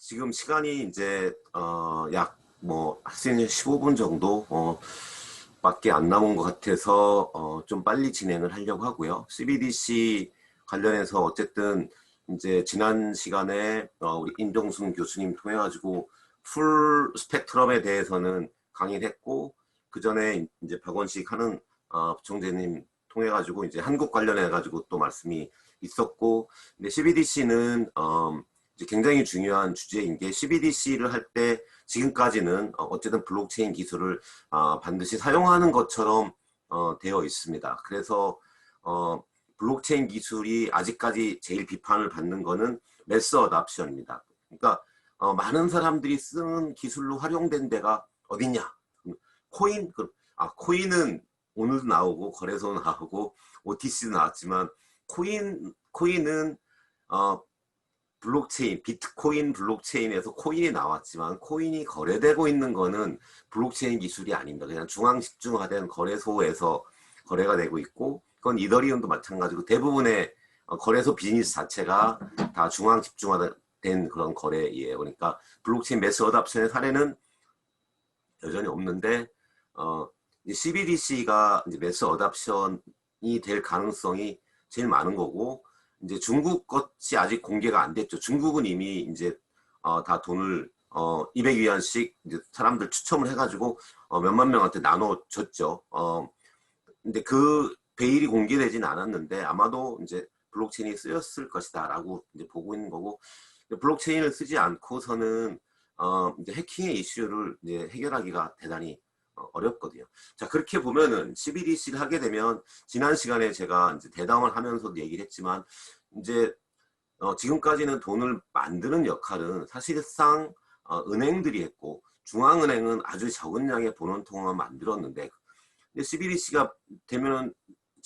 지금 시간이 이제 약 뭐 할 수 있는 15분 정도 밖에 안 남은 것 같아서 좀 빨리 진행을 하려고 하고요. CBDC 관련해서 어쨌든 이제 지난 시간에 우리 임종순 교수님 통해 가지고 풀 스펙트럼에 대해서는 강의를 했고, 그 전에 이제 박원식 하는 부총재님 통해 가지고 이제 한국 관련해 가지고 또 말씀이 있었고, 근데 CBDC는 이제 굉장히 중요한 주제인 게, CBDC를 할 때 지금까지는 어쨌든 블록체인 기술을 반드시 사용하는 것처럼 되어 있습니다. 그래서 블록체인 기술이 아직까지 제일 비판을 받는 거는 매스 어답션입니다. 그러니까 많은 사람들이 쓰는 기술로 활용된 데가 어딨냐? 코인? 코인은 오늘도 나오고 거래소도 나오고 OTC도 나왔지만, 코인은 블록체인, 비트코인 블록체인에서 코인이 나왔지만, 코인이 거래되고 있는 거는 블록체인 기술이 아닙니다. 그냥 중앙 집중화된 거래소에서 거래가 되고 있고, 그건 이더리움도 마찬가지고 대부분의 거래소 비즈니스 자체가 다 중앙 집중화된 그런 거래예요. 그러니까 블록체인 매스 어답션의 사례는 여전히 없는데, CBDC가 이제 매스 어답션이 될 가능성이 제일 많은 거고, 이제 중국 것이 아직 공개가 안 됐죠. 중국은 이미 이제 다 돈을 200위안씩 이제 사람들 추첨을 해가지고 몇만 명한테 나눠줬죠. 근데 그 베일이 공개되진 않았는데, 아마도 이제 블록체인이 쓰였을 것이다라고 이제 보고 있는 거고, 블록체인을 쓰지 않고서는 이제 해킹의 이슈를 이제 해결하기가 대단히 어렵거든요. 자, 그렇게 보면은 CBDC를 하게 되면, 지난 시간에 제가 이제 대담을 하면서도 얘기를 했지만, 이제 지금까지는 돈을 만드는 역할은 사실상 은행들이 했고, 중앙은행은 아주 적은 양의 본원통화만 만들었는데, CBDC가 되면은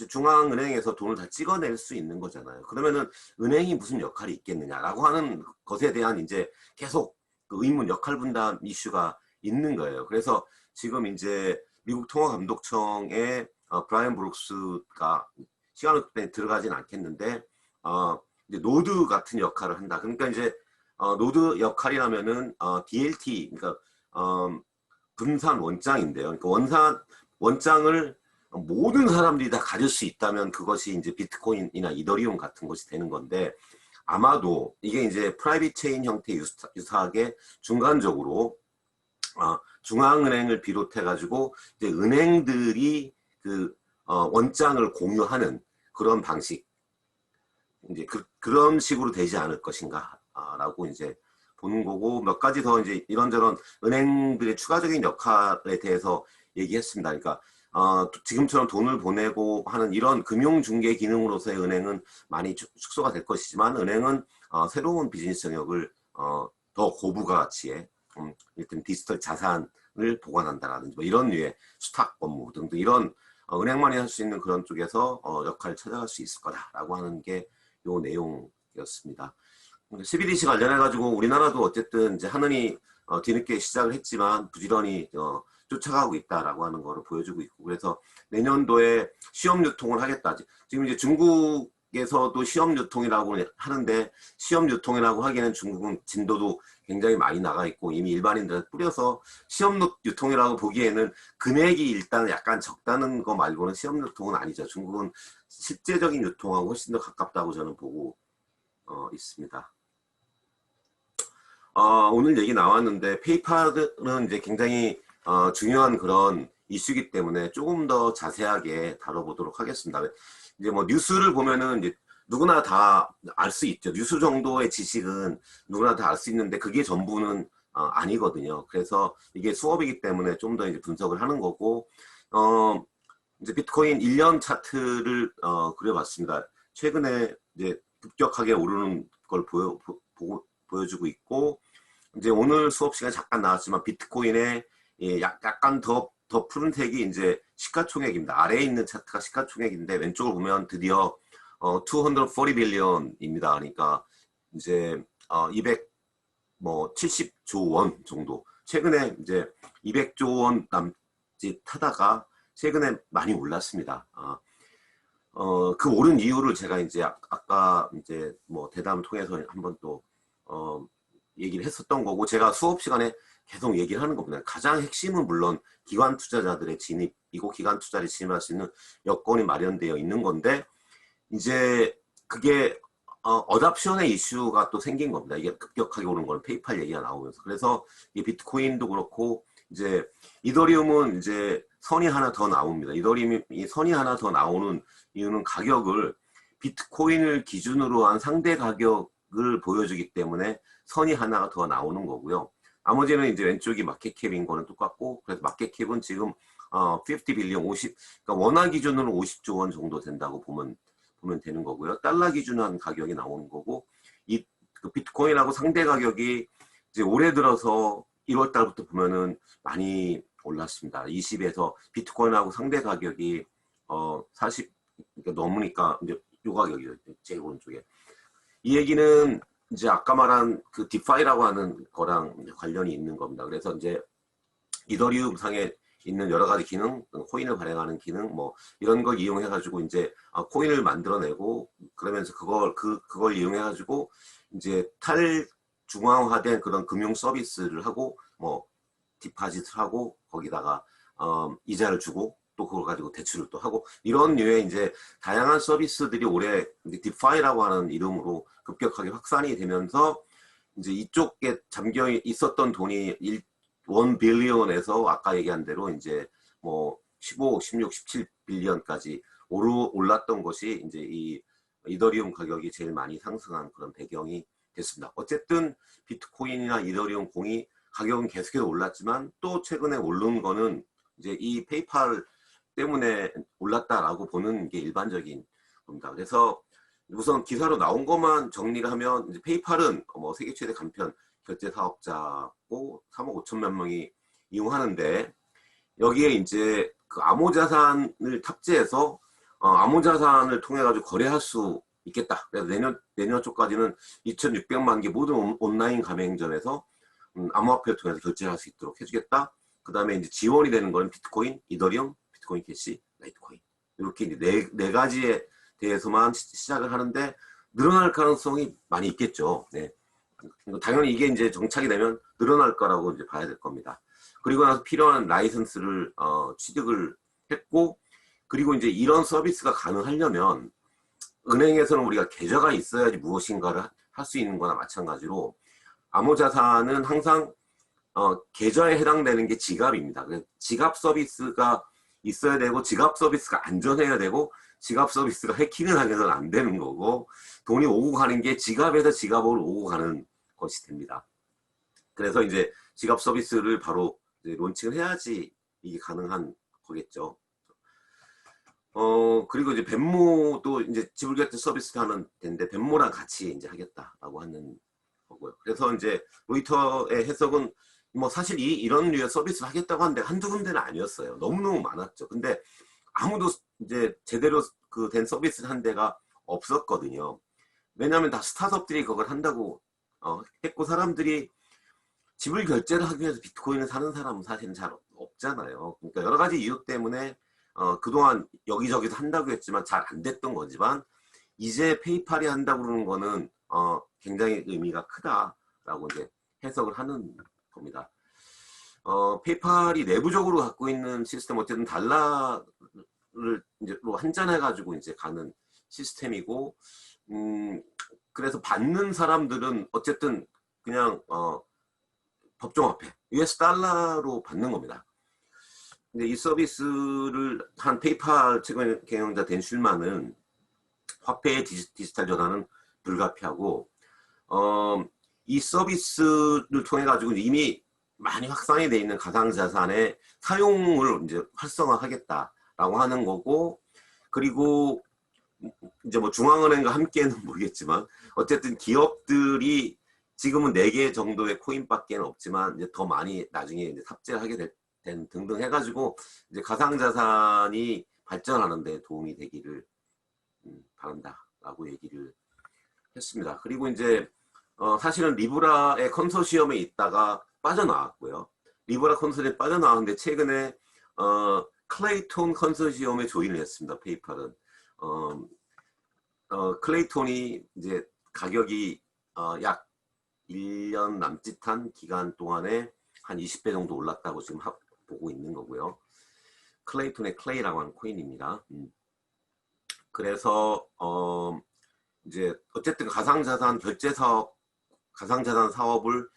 중앙은행에서 돈을 다 찍어낼 수 있는 거잖아요. 그러면은 은행이 무슨 역할이 있겠느냐라고 하는 것에 대한 이제 계속 그 의문, 역할 분담 이슈가 있는 거예요. 그래서 지금 이제 미국 통화감독청의 브라이언 브룩스가, 시간을 들어가진 않겠는데 이제 노드 같은 역할을 한다. 그러니까 이제 노드 역할이라면은 DLT, 그러니까 분산 원장인데요. 그러니까 원장을 모든 사람들이 다 가질 수 있다면 그것이 이제 비트코인이나 이더리움 같은 것이 되는 건데, 아마도 이게 이제 프라이빗 체인 형태 유사하게 중간적으로 중앙은행을 비롯해 가지고 이제 은행들이 그 원장을 공유하는 그런 방식, 이제 그런 식으로 되지 않을 것인가 라고 이제 보는 거고, 몇 가지 더 이제 이런저런 은행들의 추가적인 역할에 대해서 얘기했습니다. 그러니까 지금처럼 돈을 보내고 하는 이런 금융중개 기능으로서의 은행은 많이 축소가 될 것이지만, 은행은 새로운 비즈니스 영역을 더 고부가 가치의 일단 디지털 자산을 보관한다라든지 뭐 이런 류의 수탁 업무 등등, 이런 은행만이 할 수 있는 그런 쪽에서 역할을 찾아갈 수 있을 거다라고 하는 게 요 내용이었습니다. CBDC 관련해가지고 우리나라도 어쨌든 이제 하느니 뒤늦게 시작을 했지만 부지런히 쫓아가고 있다라고 하는 거를 보여주고 있고, 그래서 내년도에 시험 유통을 하겠다. 지금 이제 중국에서도 시험 유통이라고 하는데, 시험 유통이라고 하기에는 중국은 진도도 굉장히 많이 나가 있고 이미 일반인들한테 뿌려서 시험 유통이라고 보기에는 금액이 일단 약간 적다는 거 말고는 시험 유통은 아니죠. 중국은 실제적인 유통하고 훨씬 더 가깝다고 저는 보고 있습니다. 오늘 얘기 나왔는데, 페이팔은 이제 굉장히 중요한 그런 이슈이기 때문에 조금 더 자세하게 다뤄보도록 하겠습니다. 이제 뭐 뉴스를 보면은 이제 누구나 다 알 수 있죠. 뉴스 정도의 지식은 누구나 다 알 수 있는데 그게 전부는 아니거든요. 그래서 이게 수업이기 때문에 좀 더 이제 분석을 하는 거고, 이제 비트코인 1년 차트를 그려봤습니다. 최근에 이제 급격하게 오르는 걸 보여주고 있고, 이제 오늘 수업 시간에 잠깐 나왔지만 비트코인의 약간 더 푸른색이 이제 시가총액입니다. 아래에 있는 차트가 시가총액인데, 왼쪽을 보면 드디어 240 빌리언입니다. 그러니까 이제 270조 원 정도. 최근에 이제 200조 원 남짓 하다가 최근에 많이 올랐습니다. 그 오른 이유를 제가 이제 아까 이제 뭐 대담 통해서 한번 또 얘기를 했었던 거고 제가 수업 시간에 계속 얘기를 하는 겁니다. 가장 핵심은 물론 기관 투자자들의 진입이고 기관 투자를 진입할 수 있는 여건이 마련되어 있는 건데 이제 그게 어답션의 이슈가 또 생긴 겁니다. 이게 급격하게 오른 건 페이팔 얘기가 나오면서 그래서 이 비트코인도 그렇고 이제 이더리움은 이제 선이 하나 더 나옵니다. 이더리움이 선이 하나 더 나오는 이유는 가격을 비트코인을 기준으로 한 상대 가격을 보여주기 때문에 선이 하나가 더 나오는 거고요. 나머지는 이제 왼쪽이 마켓캡인 거는 똑같고 그래서 마켓캡은 지금 50 빌리언 50 그러니까 원화 기준으로 50조 원 정도 된다고 보면 되는 거고요. 달러 기준으로 한 가격이 나오는 거고 그 비트코인하고 상대 가격이 이제 올해 들어서 1월 달부터 보면은 많이 올랐습니다. 20에서 비트코인하고 상대 가격이 40 그러니까 넘으니까 이제 요 가격이죠. 제일 오른쪽에. 이 얘기는 이제 아까 말한 그 디파이라고 하는 거랑 관련이 있는 겁니다. 그래서 이제 이더리움 상에 있는 여러 가지 기능, 코인을 발행하는 기능, 뭐 이런 걸 이용해 가지고 이제 코인을 만들어내고 그러면서 그걸 이용해 가지고 이제 탈중앙화된 그런 금융 서비스를 하고 뭐 디파짓을 하고 거기다가 이자를 주고 또 그걸 가지고 대출을 또 하고 이런 류의 이제 다양한 서비스들이 올해 디파이라고 하는 이름으로 급격하게 확산이 되면서 이제 이쪽에 잠겨 있었던 돈이 1 빌리언에서 아까 얘기한 대로 이제 뭐 15, 16, 17 빌리언까지 올랐던 것이 이제 이 이더리움 가격이 제일 많이 상승한 그런 배경이 됐습니다. 어쨌든 비트코인이나 이더리움 공이 가격은 계속해서 올랐지만 또 최근에 오른 거는 이제 이 페이팔 때문에 올랐다라고 보는 게 일반적인 겁니다. 그래서 우선 기사로 나온 것만 정리를 하면 이제 페이팔은 뭐 세계 최대 간편 결제 사업자고 3억 5천만 명이 이용하는데 여기에 이제 그 암호자산을 탑재해서 암호자산을 통해 가지고 거래할 수 있겠다. 그래서 내년 초까지는 2,600만 개 모든 온라인 가맹점에서 암호화폐를 통해서 결제할 수 있도록 해주겠다. 그 다음에 이제 지원이 되는 거는 비트코인, 이더리움, 비트코인 캐시, 라이트코인 이렇게 이제 네 가지에 대해서만 시작을 하는데 늘어날 가능성이 많이 있겠죠. 네. 당연히 이게 이제 정착이 되면 늘어날 거라고 이제 봐야 될 겁니다. 그리고 나서 필요한 라이선스를 취득을 했고 그리고 이제 이런 서비스가 가능하려면 은행에서는 우리가 계좌가 있어야지 무엇인가를 할 수 있는 거나 마찬가지로 암호자산은 항상 계좌에 해당되는 게 지갑입니다. 지갑 서비스가 있어야 되고 지갑 서비스가 안전해야 되고 지갑 서비스가 해킹을 하게는 안 되는 거고 돈이 오고 가는 게 지갑에서 지갑으로 오고 가는 것이 됩니다. 그래서 이제 지갑 서비스를 바로 이제 론칭을 해야지 이게 가능한 거겠죠. 그리고 이제 벤모도 이제 지불결제 서비스를 하는 데인데 벤모랑 같이 이제 하겠다라고 하는 거고요. 그래서 이제 로이터의 해석은 뭐 사실 이런 류의 서비스를 하겠다고 하는데 한두 군데는 아니었어요. 너무너무 많았죠. 근데 아무도 이제 제대로 그 된 서비스를 한 데가 없었거든요. 왜냐하면 다 스타트업들이 그걸 한다고 했고 사람들이 지불 결제를 하기 위해서 비트코인을 사는 사람은 사실은 잘 없잖아요. 그러니까 여러 가지 이유 때문에 그동안 여기저기서 한다고 했지만 잘 안 됐던 거지만 이제 페이팔이 한다고 그러는 거는 굉장히 의미가 크다라고 이제 해석을 하는 겁니다. 페이팔이 내부적으로 갖고 있는 시스템 어쨌든 달러를 이제로 환전해가지고 이제 가는 시스템이고, 그래서 받는 사람들은 어쨌든 그냥 법정화폐, US 달러로 받는 겁니다. 근데 이 서비스를 한 페이팔 최근 경영자 댄 슐만은 화폐의 디지털 전환은 불가피하고 이 서비스를 통해 가지고 이미 많이 확산이 돼 있는 가상자산의 사용을 이제 활성화하겠다라고 하는 거고, 그리고 이제 뭐 중앙은행과 함께는 모르겠지만 어쨌든 기업들이 지금은 4개 정도의 코인밖에 없지만 이제 더 많이 나중에 이제 탑재를 하게 된 등등 해가지고 이제 가상자산이 발전하는 데 도움이 되기를 바란다라고 얘기를 했습니다. 그리고 이제 사실은 리브라의 컨소시엄에 있다가 빠져나왔고요. 리브라 컨소시엄에 빠져나왔는데 최근에 클레이톤 컨소시엄에 조인을 했습니다. 페이팔은 클레이톤이 이제 가격이 약 1년 남짓한 기간 동안에 한 20배 정도 올랐다고 지금 보고 있는 거고요. 클레이톤의 클레이라고 하는 코인입니다. 그래서 이제 어쨌든 가상자산 결제 사업, 가상자산 사업을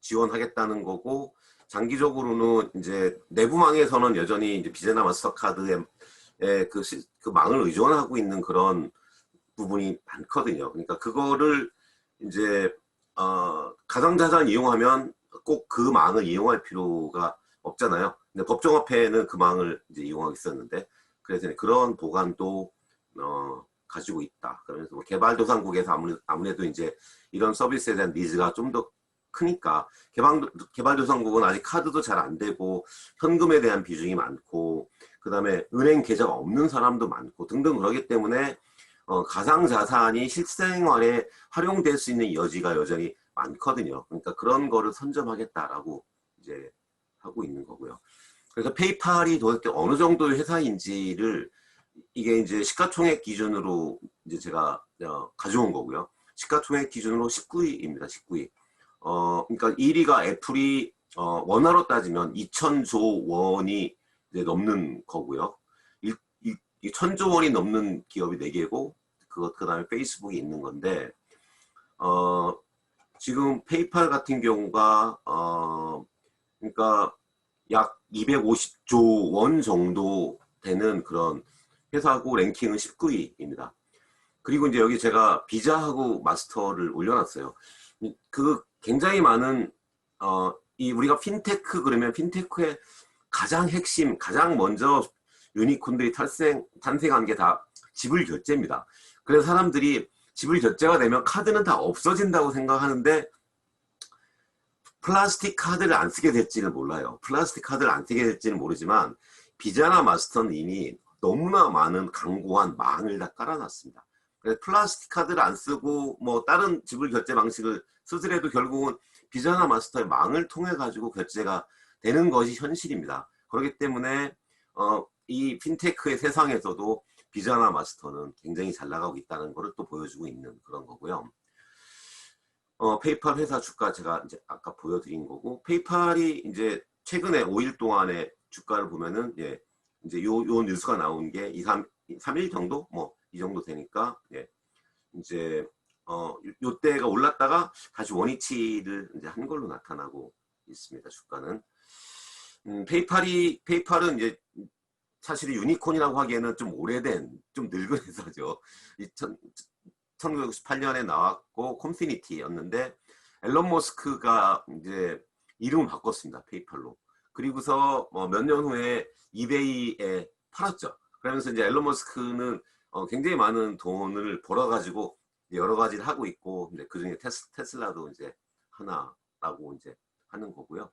지원하겠다는 거고, 장기적으로는 이제 내부망에서는 여전히 이제 비자나 마스터카드의 그 망을 의존하고 있는 그런 부분이 많거든요. 그러니까 그거를 이제 가상자산 이용하면 꼭 그 망을 이용할 필요가 없잖아요. 근데 법정화폐는 그 망을 이제 이용하고 있었는데, 그래서 그런 보관도 가지고 있다. 그래서 뭐 개발도상국에서 아무래도 이제 이런 서비스에 대한 니즈가 좀 더 크니까, 개발도상국은 아직 카드도 잘 안 되고 현금에 대한 비중이 많고, 그 다음에 은행 계좌가 없는 사람도 많고 등등 그러기 때문에 가상자산이 실생활에 활용될 수 있는 여지가 여전히 많거든요. 그러니까 그런 거를 선점하겠다라고 이제 하고 있는 거고요. 그래서 페이팔이 도대체 어느 정도의 회사인지를, 이게 이제 시가총액 기준으로 이제 제가 가져온 거고요. 시가총액 기준으로 19위입니다. 19위. 그러니까 1위가 애플이 원화로 따지면 2,000조 원이 이제 넘는 거고요. 1,000조 원이 넘는 기업이 4개고, 그 다음에 페이스북이 있는 건데, 지금 페이팔 같은 경우가, 그러니까 약 250조 원 정도 되는 그런 회사고, 랭킹은 19위입니다. 그리고 이제 여기 제가 비자하고 마스터를 올려놨어요. 그 굉장히 많은, 우리가 핀테크 그러면 핀테크의 가장 핵심, 가장 먼저 유니콘들이 탄생한 게 다 지불 결제입니다. 그래서 사람들이 지불 결제가 되면 카드는 다 없어진다고 생각하는데, 플라스틱 카드를 안 쓰게 될지는 몰라요. 플라스틱 카드를 안 쓰게 될지는 모르지만, 비자나 마스터는 이미 너무나 많은 강고한 망을 다 깔아놨습니다. 그래서 플라스틱 카드를 안 쓰고 뭐 다른 지불 결제 방식을 쓰더라도 결국은 비자나 마스터의 망을 통해 가지고 결제가 되는 것이 현실입니다. 그렇기 때문에 이 핀테크의 세상에서도 비자나 마스터는 굉장히 잘 나가고 있다는 것을 또 보여주고 있는 그런 거고요. 페이팔 회사 주가 제가 이제 아까 보여드린 거고, 페이팔이 이제 최근에 5일 동안의 주가를 보면은, 예, 이제 요 뉴스가 나온 게 3일 정도? 뭐, 이 정도 되니까, 예, 이제, 요때가 올랐다가 다시 원위치를 이제 한 걸로 나타나고 있습니다, 주가는. 페이팔은 이제 사실 유니콘이라고 하기에는 좀 오래된, 좀 늙은 회사죠. 1998년에 나왔고 컴피니티였는데, 앨런 머스크가 이제 이름을 바꿨습니다. 페이팔로. 그리고서 몇 년 후에 이베이에 팔았죠. 그러면서 이제 앨런 머스크는 굉장히 많은 돈을 벌어가지고 여러 가지를 하고 있고, 그중에 테슬라도 이제 하나라고 이제 하는 거고요.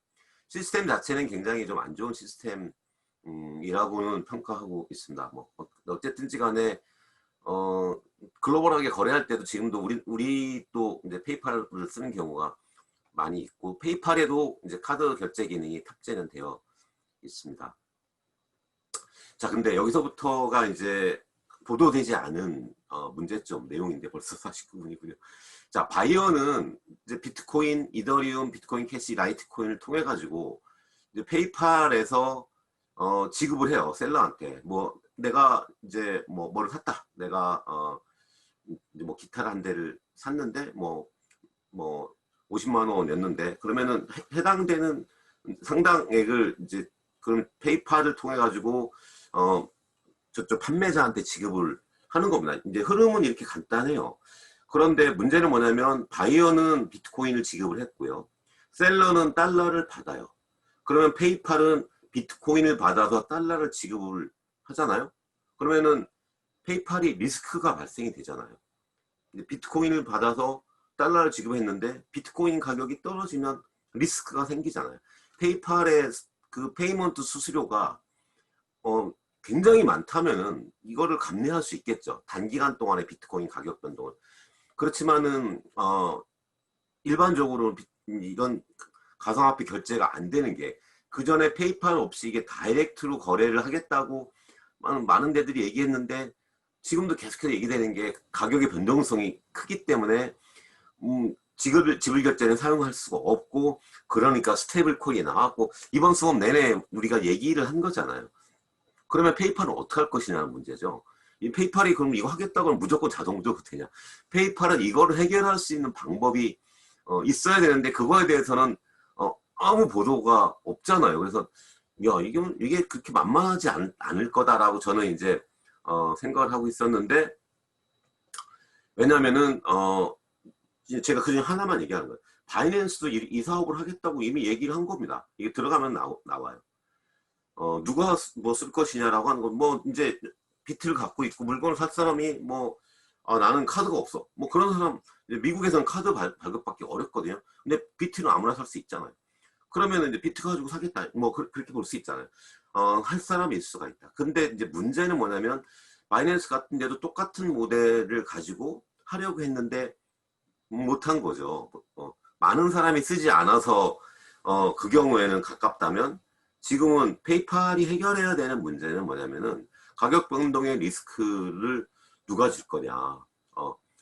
시스템 자체는 굉장히 좀 안 좋은 시스템이라고는 평가하고 있습니다. 뭐 어쨌든지 간에 글로벌하게 거래할 때도 지금도 우리도 이제 페이팔을 쓰는 경우가 많이 있고, 페이팔에도 이제 카드 결제 기능이 탑재는 되어 있습니다. 자, 근데 여기서부터가 이제 보도되지 않은 문제점 내용인데 벌써 49분이고요. 자, 바이어는 이제 비트코인, 이더리움, 비트코인 캐시, 라이트코인을 통해 가지고 이제 페이팔에서 지급을 해요. 셀러한테. 뭐 내가 이제 뭐를 샀다. 내가 이제 뭐 기타를 한 대를 샀는데 뭐 50만 원이었는데, 그러면은 해당되는 상당액을 이제 그럼 페이팔을 통해 가지고 저쪽 판매자한테 지급을 하는 겁니다. 이제 흐름은 이렇게 간단해요. 그런데 문제는 뭐냐면, 바이어는 비트코인을 지급을 했고요. 셀러는 달러를 받아요. 그러면 페이팔은 비트코인을 받아서 달러를 지급을 하잖아요. 그러면은 페이팔이 리스크가 발생이 되잖아요. 비트코인을 받아서 달러를 지급했는데 비트코인 가격이 떨어지면 리스크가 생기잖아요. 페이팔의 그 페이먼트 수수료가 굉장히 많다면은 이거를 감내할 수 있겠죠. 단기간 동안의 비트코인 가격 변동을. 그렇지만은 일반적으로 이런 가상화폐 결제가 안 되는 게, 그 전에 페이팔 없이 이게 다이렉트로 거래를 하겠다고 많은 데들이 얘기했는데, 지금도 계속해서 얘기되는 게 가격의 변동성이 크기 때문에 지불 결제는 사용할 수가 없고, 그러니까 스테이블 코인이 나왔고, 이번 수업 내내 우리가 얘기를 한 거잖아요. 그러면 페이팔은 어떻게 할 것이냐는 문제죠. 이 페이팔이 그럼 이거 하겠다고 하면 무조건 자동적으로 되냐? 페이팔은 이거를 해결할 수 있는 방법이 있어야 되는데, 그거에 대해서는 아무 보도가 없잖아요. 그래서 야, 이게 그렇게 만만하지 않을 거다라고 저는 이제 생각을 하고 있었는데, 왜냐면은 이제 제가 그중에 하나만 얘기하는 거예요. 바이낸스도 이 사업을 하겠다고 이미 얘기를 한 겁니다. 이게 들어가면 나와요. 누가 뭐 쓸 것이냐라고 하는 건 뭐 이제 비트를 갖고 있고 물건을 살 사람이 뭐 나는 카드가 없어. 뭐 그런 사람, 미국에서는 카드 발급받기 어렵거든요. 근데 비트는 아무나 살 수 있잖아요. 그러면 이제 비트 가지고 사겠다. 뭐 그렇게 볼 수 있잖아요. 할 사람이 있을 수가 있다. 근데 이제 문제는 뭐냐면 바이낸스 같은 데도 똑같은 모델을 가지고 하려고 했는데 못한 거죠. 많은 사람이 쓰지 않아서 그 경우에는 가깝다면, 지금은 페이팔이 해결해야 되는 문제는 뭐냐면은 가격 변동의 리스크를 누가 질 거냐.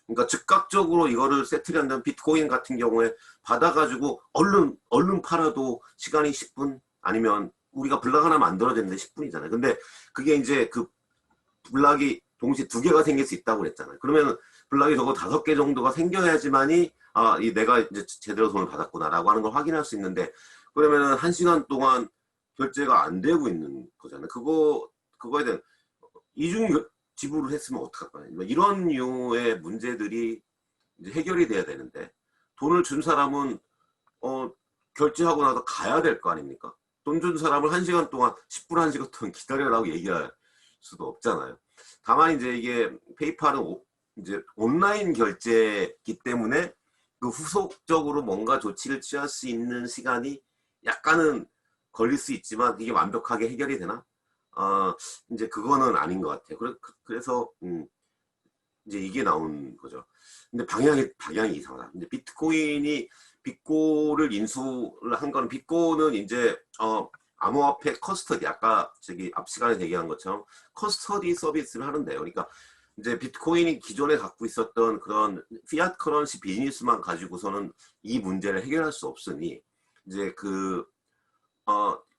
그러니까 즉각적으로 이거를 세트를 한다면 비트코인 같은 경우에 받아가지고 얼른 팔아도 시간이 10분, 아니면 우리가 블락 하나 만들어졌는데 10분이잖아요. 근데 그게 이제 그 블락이 동시에 2개가 생길 수 있다고 그랬잖아요. 그러면 블락이 적어도 5개 정도가 생겨야지만이 내가 이제 제대로 돈을 받았구나라고 하는 걸 확인할 수 있는데, 그러면은 1시간 동안 결제가 안 되고 있는 거잖아요. 그거에 대한 이중 지불을 했으면 어떡할 거냐. 이런 류의 문제들이 이제 해결이 돼야 되는데, 돈을 준 사람은 결제하고 나서 가야 될 거 아닙니까? 돈 준 사람을 1시간 동안 10분 1시간 동안 기다려라고 얘기할 수도 없잖아요. 다만 이제 이게 페이팔은 이제 온라인 결제이기 때문에 그 후속적으로 뭔가 조치를 취할 수 있는 시간이 약간은 걸릴 수 있지만, 이게 완벽하게 해결이 되나? 이제 그거는 아닌 것 같아요. 그래서 이제 이게 나온 거죠. 근데 방향이 이상하다. 이제 빅고를 인수를 한 거는, 빅고는 이제 암호화폐 커스터디, 아까 앞 시간에 얘기한 것처럼 커스터디 서비스를 하는데요. 그러니까 이제 비트코인이 기존에 갖고 있었던 그런 피아트 커런시 비즈니스만 가지고서는 이 문제를 해결할 수 없으니, 이제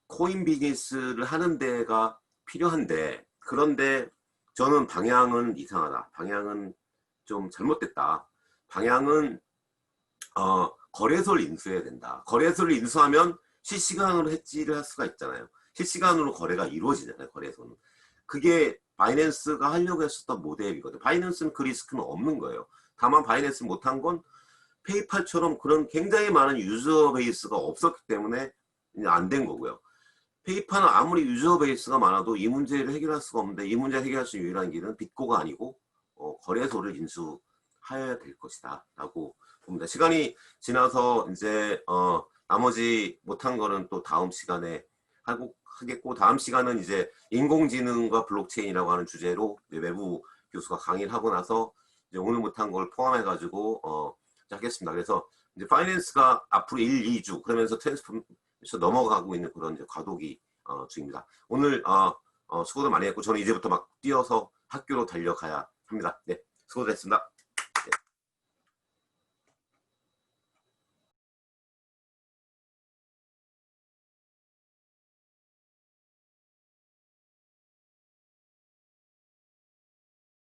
코인 비즈니스를 하는 데가 필요한데, 그런데 저는 방향은 이상하다. 방향은 좀 잘못됐다. 방향은 거래소를 인수해야 된다. 거래소를 인수하면 실시간으로 해지를 할 수가 있잖아요. 실시간으로 거래가 이루어지잖아요. 거래소는. 그게 바이낸스가 하려고 했었던 모델이거든요. 바이낸스는 그 리스크는 없는 거예요. 다만 바이낸스 못한 건 페이팔처럼 그런 굉장히 많은 유저 베이스가 없었기 때문에 안 된 거고요. 페이팔은 아무리 유저 베이스가 많아도 이 문제를 해결할 수가 없는데, 이 문제를 해결할 수 있는 유일한 길은 빅고가 아니고 거래소를 인수해야 될 것이다 라고 봅니다. 시간이 지나서 이제 나머지 못한 거는 또 다음 시간에 하겠고, 다음 시간은 이제 인공지능과 블록체인이라고 하는 주제로 외부 교수가 강의를 하고 나서 이제 오늘 못한 걸 포함해 가지고 하겠습니다. 그래서 이제 파이낸스가 앞으로 1, 2주 그러면서 트랜스포메이션 넘어가고 있는 그런 이제 과도기 중입니다. 오늘 수고도 많이 했고, 저는 이제부터 막 뛰어서 학교로 달려가야 합니다. 네, 수고했습니다.